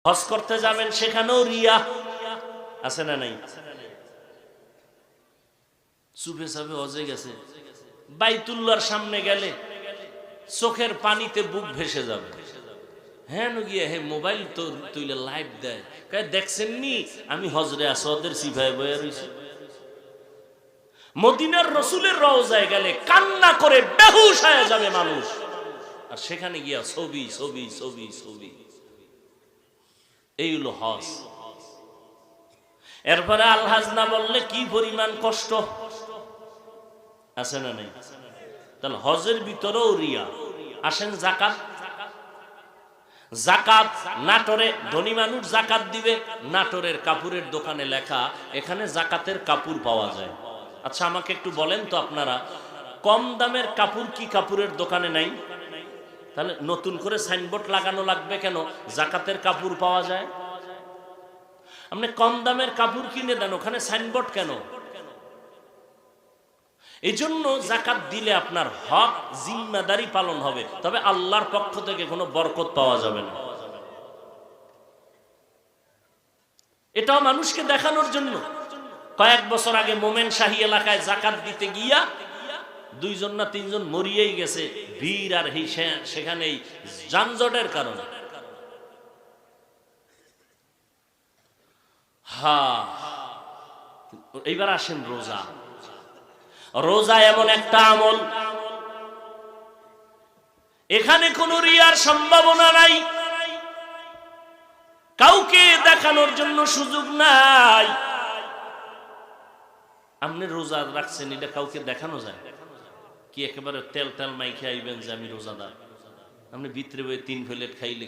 হজ করতে যাবেন, সেখানেও রিয়া আছে না নাই? চুপে চাপে হজে গেছে, বাইতুল্লাহর সামনে গেলে চোখের পানিতে বুক ভেসে যাবে। হ্যাঁ গিয়ে হে মোবাইল তো তুইলে লাইভ দেয়, দেখছেন নি আমি হজরে আসওয়াদের সিফায় বয়ে রইছি। মদিনার রসুলের রওজায় গেলে কান্না করে বেহুশ হয়ে যাবে মানুষ, আর সেখানে গিয়া ছবি ছবি ছবি ছবি। এই হলো হজ। এরপরে আলহাজ না বললে কি পরিমাণ কষ্ট আছে না নাই? তাহলে হজের ভিতরেও রিয়া। আসেন জাকাত। জাকাত নাটোরে ধনী মানুষ জাকাত দিবে, নাটোরের কাপড়ের দোকানে লেখা এখানে জাকাতের কাপড় পাওয়া যায়। আচ্ছা আমাকে একটু বলেন তো আপনারা, কম দামের কাপড় কি কাপড়ের দোকানে নাই? তাহলে নতুন করে সাইনবোর্ড লাগানো লাগবে কেন জাকাতের কাপড় পাওয়া যায়? আপনি কম দামের কাপড় কিনে দেন, ওখানে সাইনবোর্ড কেন? এই জন্য জাকাত দিলে আপনার হক জিম্মাদারি পালন হবে, তবে আল্লাহর পক্ষ থেকে কোনো বরকত পাওয়া যাবে না। এটাও মানুষকে দেখানোর জন্য। কয়েক বছর আগে মোমেন শাহী এলাকায় জাকাত দিতে গিয়া 2 না 3 জন মরিয়েই গেছে, ভিড় আর সেখানেই যানজটের কারণে। এইবার আসেন রোজা। রোজা এমন একটা আমল, এখানে কোনো রিয়ার সম্ভাবনা নাই, কাউকে দেখানোর জন্য সুযোগ নাই। আপনি রোজা রাখছেন, এটা কাউকে দেখানো যায় কি? একেবারে তেল তেল মাইখে আইবেন যে আমি রোজাদার, আপনি ভিতরে বই 3 প্লেট খাইলে